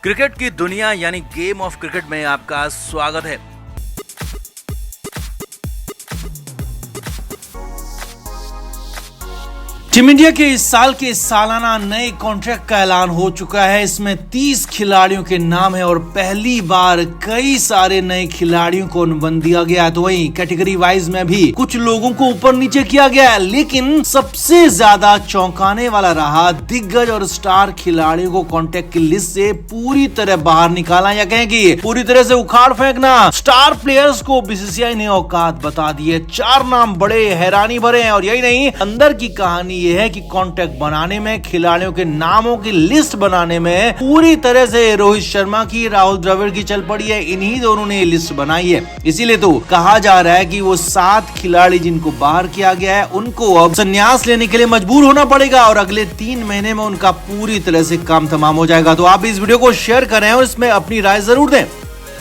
Cricket की दुनिया यानी गेम ऑफ क्रिकेट में आपका स्वागत है। टीम इंडिया के इस साल के सालाना नए कॉन्ट्रैक्ट का ऐलान हो चुका है। इसमें 30 खिलाड़ियों के नाम है और पहली बार कई सारे नए खिलाड़ियों को अनुबंध दिया गया है। तो वहीं कैटेगरी वाइज में भी कुछ लोगों को ऊपर नीचे किया गया है, लेकिन सबसे ज्यादा चौंकाने वाला रहा दिग्गज और स्टार खिलाड़ियों को कॉन्ट्रैक्ट की लिस्ट से पूरी तरह बाहर निकाला, या कहें कि पूरी तरह से उखाड़ फेंकना। स्टार प्लेयर्स को बीसीसीआई ने औकात बता दी है। 4 नाम बड़े हैरानी भरे हैं और यही नहीं, अंदर की कहानी ये है कि कॉन्ट्रैक्ट बनाने में, खिलाड़ियों के नामों की लिस्ट बनाने में पूरी तरह से रोहित शर्मा की, राहुल द्रविड़ की चल पड़ी है। इन्हीं दोनों ने लिस्ट बनाई है। इसीलिए तो कहा जा रहा है कि वो 7 खिलाड़ी जिनको बाहर किया गया है उनको अब संन्यास लेने के लिए मजबूर होना पड़ेगा और अगले 3 महीने में उनका पूरी तरह से काम तमाम हो जाएगा। तो आप भी इस वीडियो को शेयर करें और इसमें अपनी राय जरूर दें।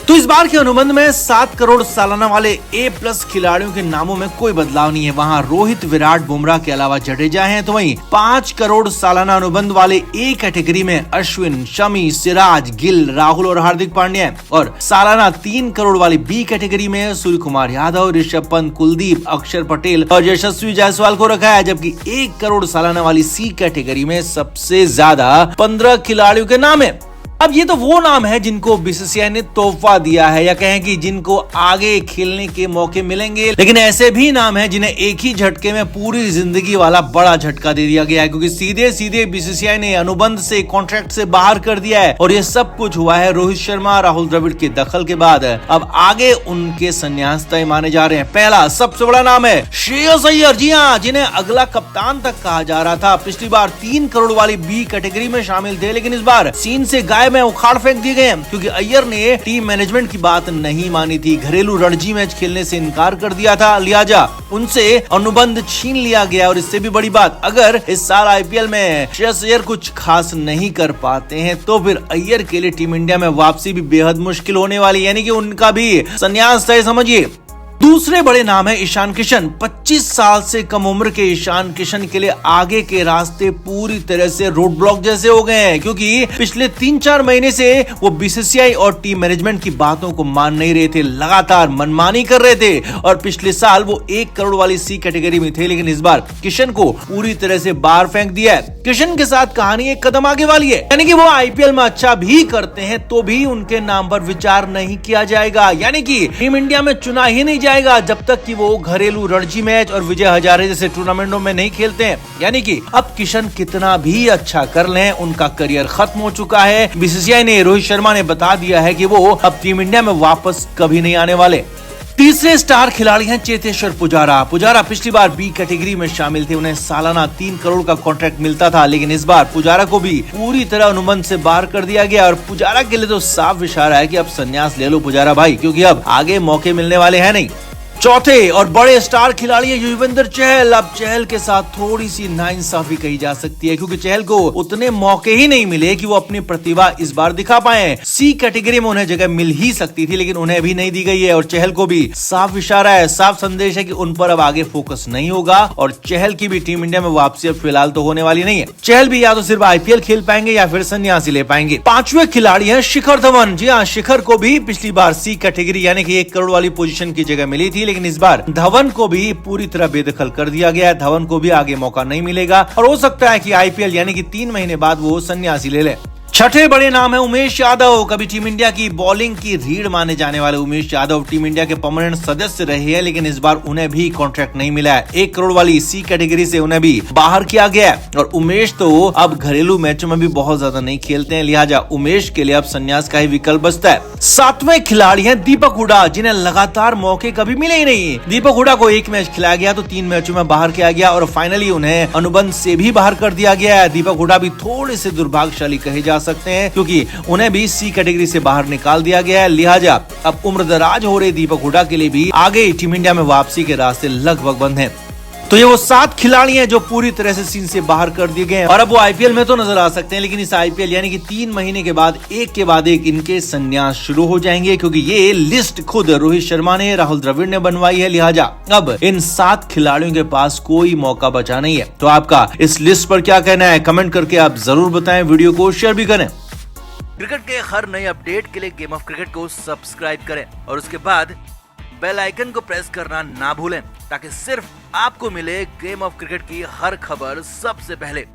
तो इस बार के अनुबंध में 7 करोड़ सालाना वाले A+ खिलाड़ियों के नामों में कोई बदलाव नहीं है। वहां रोहित, विराट, बुमराह के अलावा जडेजा हैं। तो वहीं 5 करोड़ सालाना अनुबंध वाले A कैटेगरी में अश्विन, शमी, सिराज, गिल, राहुल और हार्दिक पांड्या हैं। और सालाना 3 करोड़ वाली B कैटेगरी में सूर्य कुमार यादव, ऋषभ पंत, कुलदीप, अक्षर पटेल और यशस्वी जायसवाल को रखा है। जबकि 1 करोड़ सालाना वाली C कैटेगरी में सबसे ज्यादा 15 खिलाड़ियों के नाम है। अब ये तो वो नाम है जिनको बीसीसीआई ने तोहफा दिया है, या कहें कि जिनको आगे खेलने के मौके मिलेंगे। लेकिन ऐसे भी नाम है जिन्हें एक ही झटके में पूरी जिंदगी वाला बड़ा झटका दे दिया गया है, क्योंकि सीधे सीधे बीसीसीआई ने अनुबंध से, कॉन्ट्रैक्ट से बाहर कर दिया है। और ये सब कुछ हुआ है रोहित शर्मा, राहुल द्रविड़ के दखल के बाद। अब आगे उनके संन्यास तय माने जा रहे हैं। पहला सबसे बड़ा नाम है श्रेयस अय्यर। जी हाँ, जिन्हें अगला कप्तान तक कहा जा रहा था। पिछली बार 3 करोड़ वाली B कैटेगरी में शामिल थे, लेकिन इस बार सीन से गायब में उखाड़ फेंक दिए गए, क्योंकि अय्यर ने टीम मैनेजमेंट की बात नहीं मानी थी। घरेलू रणजी मैच खेलने से इनकार कर दिया था, लिहाजा उनसे अनुबंध छीन लिया गया। और इससे भी बड़ी बात, अगर इस साल आईपीएल में श्रेयस अय्यर कुछ खास नहीं कर पाते हैं तो फिर अय्यर के लिए टीम इंडिया में वापसी भी बेहद मुश्किल होने वाली, यानी कि उनका भी संन्यास तय समझिए। दूसरे बड़े नाम है ईशान किशन। 25 साल से कम उम्र के ईशान किशन के लिए आगे के रास्ते पूरी तरह से रोड ब्लॉक जैसे हो गए हैं, क्योंकि पिछले 3-4 महीने से वो बीसीसीआई और टीम मैनेजमेंट की बातों को मान नहीं रहे थे, लगातार मनमानी कर रहे थे। और पिछले साल वो 1 करोड़ वाली C कैटेगरी में थे, लेकिन इस बार किशन को पूरी तरह से बाहर फेंक दिया है। किशन के साथ कहानी एक कदम आगे वाली है, यानी कि वो आईपीएल में अच्छा भी करते हैं तो भी उनके नाम पर विचार नहीं किया जाएगा, यानी कि टीम इंडिया में चुना ही नहीं जाएगा जब तक कि वो घरेलू रणजी मैच और विजय हजारे जैसे टूर्नामेंटों में नहीं खेलते हैं। यानी कि अब किशन कितना भी अच्छा कर लें, उनका करियर खत्म हो चुका है। बीसीसीआई ने, रोहित शर्मा ने बता दिया है कि वो अब टीम इंडिया में वापस कभी नहीं आने वाले। तीसरे स्टार खिलाड़ी हैं चेतेश्वर पुजारा। पुजारा पिछली बार B कैटेगरी में शामिल थे। उन्हें सालाना 3 करोड़ का कॉन्ट्रैक्ट मिलता था, लेकिन इस बार पुजारा को भी पूरी तरह अनुबंध से बाहर कर दिया गया। और पुजारा के लिए तो साफ इशारा है कि अब संन्यास ले लो पुजारा भाई, क्योंकि अब आगे मौके मिलने वाले हैं नहीं। चौथे और बड़े स्टार खिलाड़ी है युजवेंद्र चहल। अब चहल के साथ थोड़ी सी नाइंसाफी कही जा सकती है, क्योंकि चहल को उतने मौके ही नहीं मिले कि वो अपनी प्रतिभा इस बार दिखा पाए। C कैटेगरी में उन्हें जगह मिल ही सकती थी, लेकिन उन्हें भी नहीं दी गई है। और चहल को भी साफ इशारा है, साफ संदेश है कि उन पर अब आगे फोकस नहीं होगा। और चहल की भी टीम इंडिया में वापसी अब फिलहाल तो होने वाली नहीं है। चहल भी या तो सिर्फ आईपीएल खेल पाएंगे या फिर संन्यासी ले पाएंगे। 5वें खिलाड़ी है शिखर धवन। जी हाँ, शिखर को भी पिछली बार C कैटेगरी यानी कि 1 करोड़ वाली पोजीशन की जगह मिली थी, लेकिन इस बार धवन को भी पूरी तरह बेदखल कर दिया गया है। धवन को भी आगे मौका नहीं मिलेगा और हो सकता है कि आईपीएल यानी कि 3 महीने बाद वो संन्यासी ले ले। छठे बड़े नाम है उमेश यादव। कभी टीम इंडिया की बॉलिंग की रीढ़ माने जाने वाले उमेश यादव टीम इंडिया के परमानेंट सदस्य रहे हैं, लेकिन इस बार उन्हें भी कॉन्ट्रैक्ट नहीं मिला है। 1 करोड़ वाली C कैटेगरी से उन्हें भी बाहर किया गया है। और उमेश तो अब घरेलू मैचों में भी बहुत ज्यादा नहीं खेलते हैं, लिहाजा उमेश के लिए अब संन्यास का ही विकल्प बचता है। 7वें खिलाड़ी हैं दीपक हुडा, जिन्हें लगातार मौके कभी मिले ही नहीं। दीपक हुडा को 1 मैच खिलाया गया तो 3 मैचों में बाहर किया गया और फाइनली उन्हें अनुबंध से भी बाहर कर दिया गया है। दीपक हुडा भी थोड़े से दुर्भाग्यशाली कहे जा सकते हैं, क्योंकि उन्हें भी C कैटेगरी से बाहर निकाल दिया गया है। लिहाजा अब उम्रदराज हो रहे दीपक हुडा के लिए भी आगे टीम इंडिया में वापसी के रास्ते लगभग बंद हैं। तो ये वो 7 खिलाड़ी हैं जो पूरी तरह से सीन से बाहर कर दिए गए हैं और अब वो आईपीएल में तो नजर आ सकते हैं, लेकिन इस आईपीएल यानी कि 3 महीने के बाद एक के बाद एक इनके संन्यास शुरू हो जाएंगे, क्योंकि ये लिस्ट खुद रोहित शर्मा ने, राहुल द्रविड़ ने बनवाई है। लिहाजा अब इन 7 खिलाड़ियों के पास कोई मौका बचा नहीं है। तो आपका इस लिस्ट पर क्या कहना है, कमेंट करके आप जरूर बताएं, वीडियो को शेयर भी करें। क्रिकेट के हर नए अपडेट के लिए गेम ऑफ क्रिकेट को सब्सक्राइब करें और उसके बाद बेल आइकन को प्रेस करना ना भूलें ताकि सिर्फ आपको मिले गेम ऑफ क्रिकेट की हर खबर सबसे पहले।